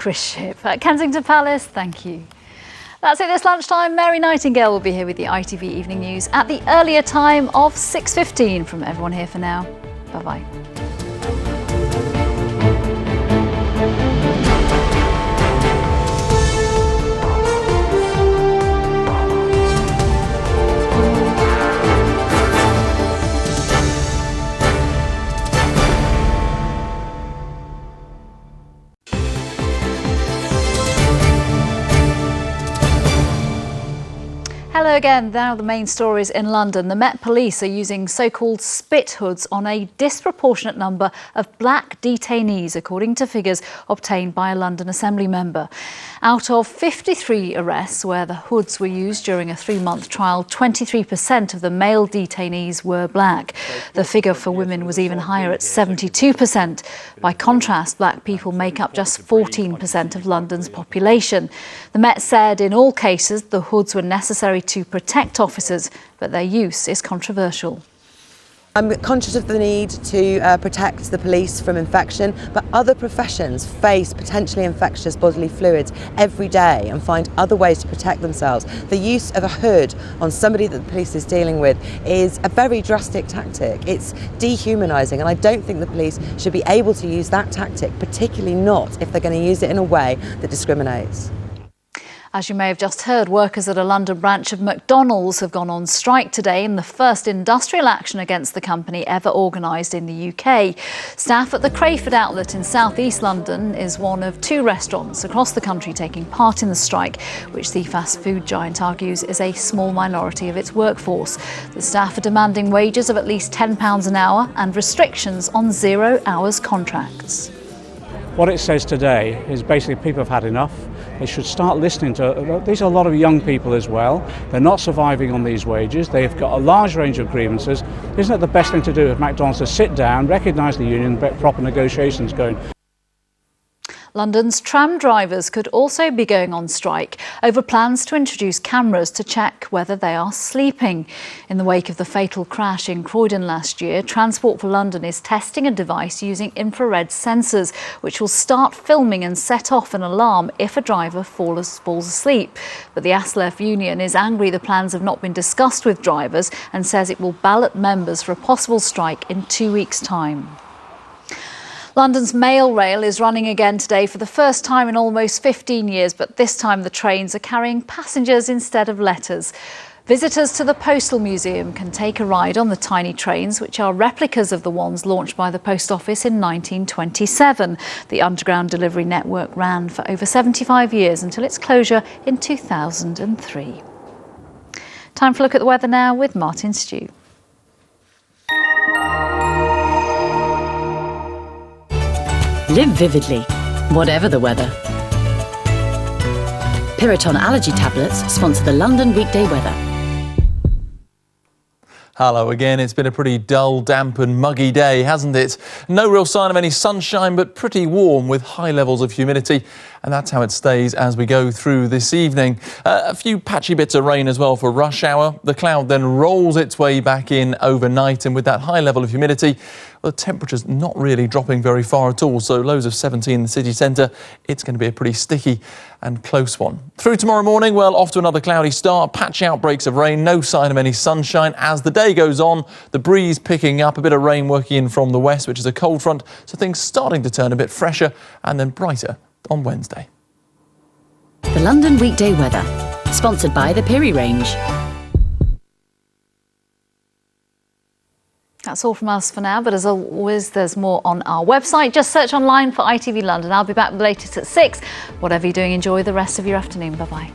Chris Ship at Kensington Palace. Thank you. That's it this lunchtime. Mary Nightingale will be here with the ITV Evening News at the earlier time of 6:15. From everyone here for now, bye-bye. Hello again. Now the main stories in London. The Met Police are using so-called spit hoods on a disproportionate number of black detainees, according to figures obtained by a London Assembly member. Out of 53 arrests where the hoods were used during a 3-month trial, 23% of the male detainees were black. The figure for women was even higher at 72%. By contrast, black people make up just 14% of London's population. The Met said in all cases the hoods were necessary to protect officers, but their use is controversial. I'm conscious of the need to protect the police from infection, but other professions face potentially infectious bodily fluids every day and find other ways to protect themselves. The use of a hood on somebody that the police is dealing with is a very drastic tactic. It's dehumanising, and I don't think the police should be able to use that tactic, particularly not if they're going to use it in a way that discriminates. As you may have just heard, workers at a London branch of McDonald's have gone on strike today in the first industrial action against the company ever organised in the UK. Staff at the Crayford outlet in South East London is one of 2 restaurants across the country taking part in the strike, which the fast food giant argues is a small minority of its workforce. The staff are demanding wages of at least £10 an hour and restrictions on 0 hours contracts. What it says today is basically people have had enough. They should start listening to, these are a lot of young people as well. They're not surviving on these wages. They've got a large range of grievances. Isn't it the best thing to do at McDonald's to sit down, recognise the union, get proper negotiations going? London's tram drivers could also be going on strike over plans to introduce cameras to check whether they are sleeping. In the wake of the fatal crash in Croydon last year, Transport for London is testing a device using infrared sensors, which will start filming and set off an alarm if a driver falls asleep. But the ASLEF union is angry the plans have not been discussed with drivers and says it will ballot members for a possible strike in 2 weeks' time. London's Mail Rail is running again today for the first time in almost 15 years, but this time the trains are carrying passengers instead of letters. Visitors to the Postal Museum can take a ride on the tiny trains, which are replicas of the ones launched by the Post Office in 1927. The underground delivery network ran for over 75 years until its closure in 2003. Time for a look at the weather now with Martin Stew. Live vividly, whatever the weather. Piriton allergy tablets sponsor the London weekday weather. Hello again. It's been a pretty dull, damp and muggy day, hasn't it? No real sign of any sunshine, but pretty warm with high levels of humidity. And that's how it stays as we go through this evening. A few patchy bits of rain as well for rush hour. The cloud then rolls its way back in overnight, and with that high level of humidity, well, the temperature's not really dropping very far at all. So lows of 17 in the city centre. It's going to be a pretty sticky and close one. Through tomorrow morning, well, off to another cloudy start. Patchy outbreaks of rain, no sign of any sunshine. As the day goes on, the breeze picking up, a bit of rain working in from the west, which is a cold front. So things starting to turn a bit fresher and then brighter on Wednesday. The London weekday weather, sponsored by the Piri range. That's all from us for now, but as always, there's more on our website. Just search online for ITV London. I'll be back with the latest at 6. Whatever you're doing, enjoy the rest of your afternoon. Bye-bye.